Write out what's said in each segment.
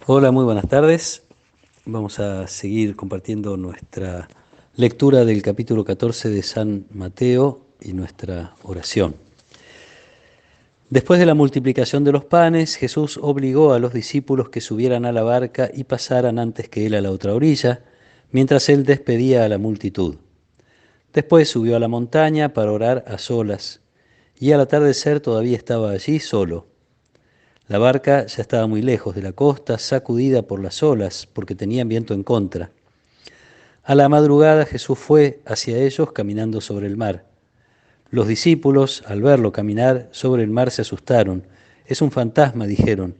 Hola, muy buenas tardes. Vamos a seguir compartiendo nuestra lectura del capítulo 14 de San Mateo y nuestra oración. Después de la multiplicación de los panes, Jesús obligó a los discípulos que subieran a la barca y pasaran antes que él a la otra orilla, mientras él despedía a la multitud. Después subió a la montaña para orar a solas, y al atardecer todavía estaba allí solo. La barca ya estaba muy lejos de la costa, sacudida por las olas, porque tenían viento en contra. A la madrugada Jesús fue hacia ellos caminando sobre el mar. Los discípulos, al verlo caminar sobre el mar, se asustaron. Es un fantasma, dijeron,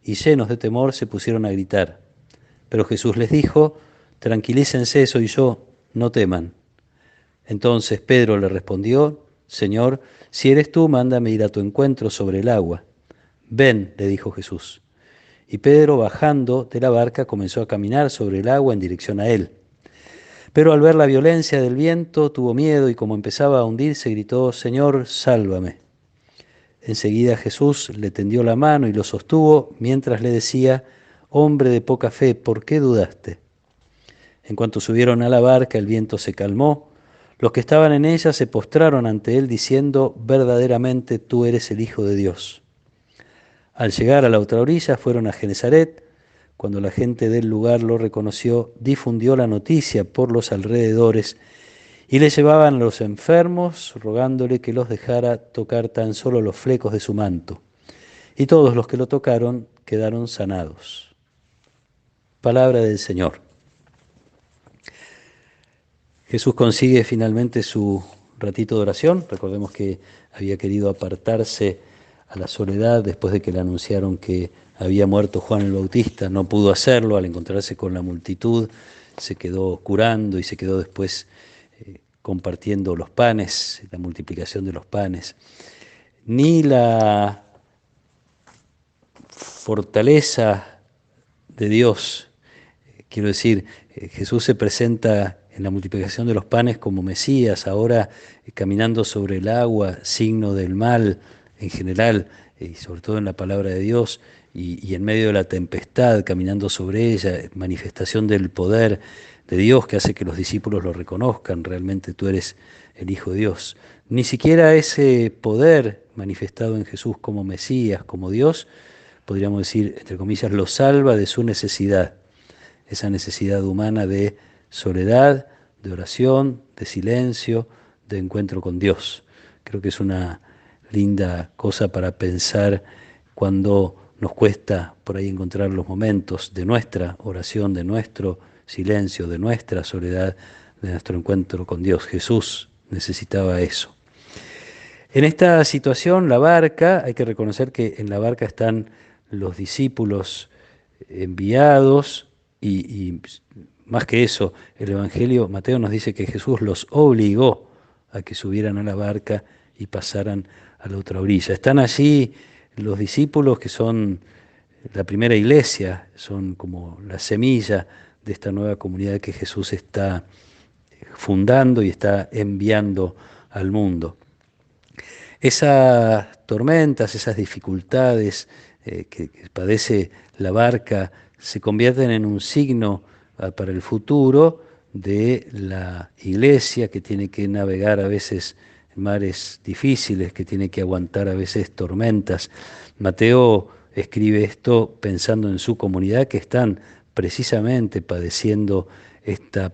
y llenos de temor se pusieron a gritar. Pero Jesús les dijo, tranquilícense, soy yo, no teman. Entonces Pedro le respondió, Señor, si eres tú, mándame ir a tu encuentro sobre el agua. Ven, le dijo Jesús. Y Pedro, bajando de la barca, comenzó a caminar sobre el agua en dirección a él. Pero al ver la violencia del viento, tuvo miedo y como empezaba a hundirse, gritó, Señor, sálvame. Enseguida Jesús le tendió la mano y lo sostuvo mientras le decía, hombre de poca fe, ¿por qué dudaste? En cuanto subieron a la barca, el viento se calmó. Los que estaban en ella se postraron ante él diciendo, verdaderamente tú eres el Hijo de Dios. Al llegar a la otra orilla fueron a Genesaret. Cuando la gente del lugar lo reconoció, difundió la noticia por los alrededores y le llevaban a los enfermos, rogándole que los dejara tocar tan solo los flecos de su manto. Y todos los que lo tocaron quedaron sanados. Palabra del Señor. Jesús consigue finalmente su ratito de oración. Recordemos que había querido apartarse a la soledad después de que le anunciaron que había muerto Juan el Bautista. No pudo hacerlo al encontrarse con la multitud. Se quedó curando y se quedó después compartiendo los panes, la multiplicación de los panes. Ni la fortaleza de Dios, quiero decir, Jesús se presenta en la multiplicación de los panes como Mesías, ahora caminando sobre el agua, signo del mal en general, y sobre todo en la palabra de Dios, y en medio de la tempestad, caminando sobre ella, manifestación del poder de Dios que hace que los discípulos lo reconozcan, realmente tú eres el Hijo de Dios. Ni siquiera ese poder manifestado en Jesús como Mesías, como Dios, podríamos decir, entre comillas, lo salva de su necesidad, esa necesidad humana de soledad, de oración, de silencio, de encuentro con Dios. Creo que es una linda cosa para pensar cuando nos cuesta por ahí encontrar los momentos de nuestra oración, de nuestro silencio, de nuestra soledad, de nuestro encuentro con Dios. Jesús necesitaba eso. En esta situación, la barca, hay que reconocer que en la barca están los discípulos enviados y más que eso, el Evangelio, Mateo nos dice que Jesús los obligó a que subieran a la barca y pasaran a la otra orilla. Están allí los discípulos que son la primera iglesia, son como la semilla de esta nueva comunidad que Jesús está fundando y está enviando al mundo. Esas tormentas, esas dificultades que padece la barca se convierten en un signo para el futuro de la iglesia que tiene que navegar a veces mares difíciles, que tiene que aguantar a veces tormentas. Mateo escribe esto pensando en su comunidad que están precisamente padeciendo estas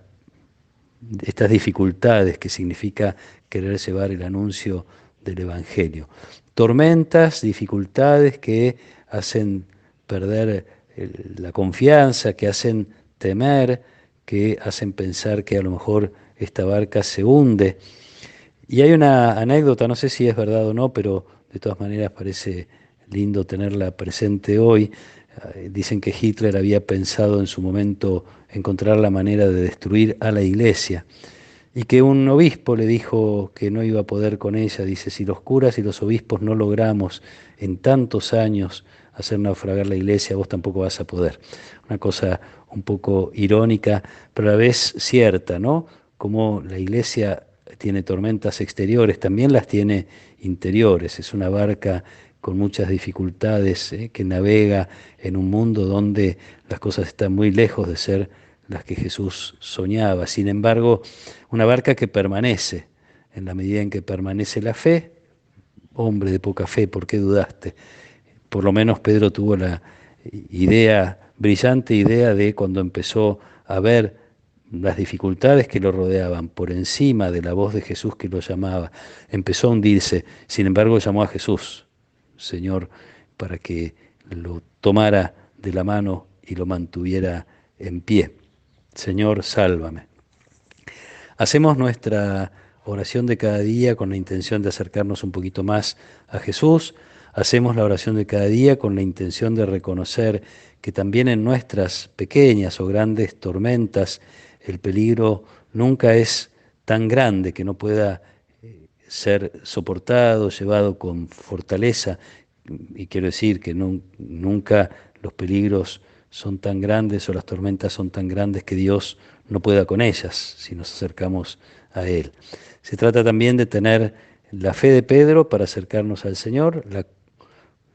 dificultades que significa querer llevar el anuncio del Evangelio. Tormentas, dificultades que hacen perder la confianza, que hacen temer, que hacen pensar que a lo mejor esta barca se hunde. Y hay una anécdota, no sé si es verdad o no, pero de todas maneras parece lindo tenerla presente hoy. Dicen que Hitler había pensado en su momento encontrar la manera de destruir a la iglesia y que un obispo le dijo que no iba a poder con ella. Dice, si los curas y los obispos no logramos en tantos años hacer naufragar la iglesia, vos tampoco vas a poder. Una cosa un poco irónica, pero a la vez cierta, ¿no? Como la iglesia tiene tormentas exteriores, también las tiene interiores. Es una barca con muchas dificultades, que navega en un mundo donde las cosas están muy lejos de ser las que Jesús soñaba. Sin embargo, una barca que permanece, en la medida en que permanece la fe. Hombre de poca fe, ¿por qué dudaste? Por lo menos Pedro tuvo la brillante idea de cuando empezó a ver las dificultades que lo rodeaban por encima de la voz de Jesús que lo llamaba, empezó a hundirse. Sin embargo, llamó a Jesús, Señor, para que lo tomara de la mano y lo mantuviera en pie. Señor, sálvame. Hacemos nuestra oración de cada día con la intención de acercarnos un poquito más a Jesús. Hacemos la oración de cada día con la intención de reconocer que también en nuestras pequeñas o grandes tormentas el peligro nunca es tan grande que no pueda ser soportado, llevado con fortaleza. Y quiero decir que nunca los peligros son tan grandes o las tormentas son tan grandes que Dios no pueda con ellas si nos acercamos a Él. Se trata también de tener la fe de Pedro para acercarnos al Señor,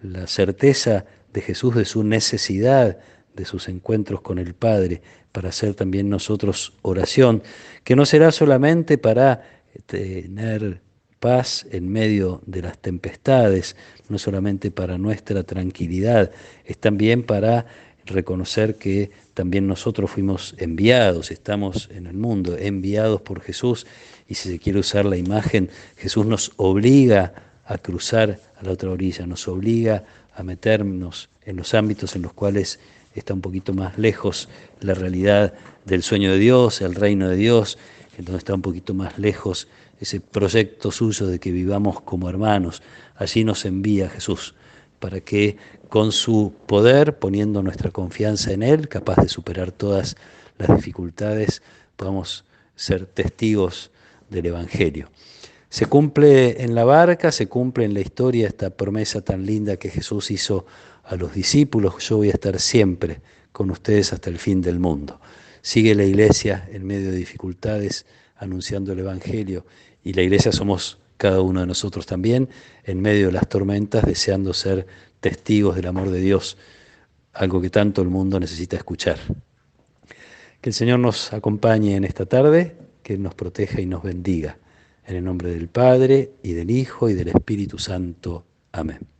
la certeza de Jesús de su necesidad, de sus encuentros con el Padre, para hacer también nosotros oración, que no será solamente para tener paz en medio de las tempestades, no solamente para nuestra tranquilidad, es también para reconocer que también nosotros fuimos enviados, estamos en el mundo, enviados por Jesús, y si se quiere usar la imagen, Jesús nos obliga a cruzar a la otra orilla, nos obliga a meternos en los ámbitos en los cuales está un poquito más lejos la realidad del sueño de Dios, el reino de Dios, en donde está un poquito más lejos ese proyecto suyo de que vivamos como hermanos. Allí nos envía Jesús para que con su poder, poniendo nuestra confianza en Él, capaz de superar todas las dificultades, podamos ser testigos del Evangelio. Se cumple en la barca, se cumple en la historia esta promesa tan linda que Jesús hizo a los discípulos: yo voy a estar siempre con ustedes hasta el fin del mundo. Sigue la iglesia en medio de dificultades anunciando el Evangelio, y la iglesia somos cada uno de nosotros también en medio de las tormentas, deseando ser testigos del amor de Dios, algo que tanto el mundo necesita escuchar. Que el Señor nos acompañe en esta tarde, que Él nos proteja y nos bendiga. En el nombre del Padre, y del Hijo, y del Espíritu Santo. Amén.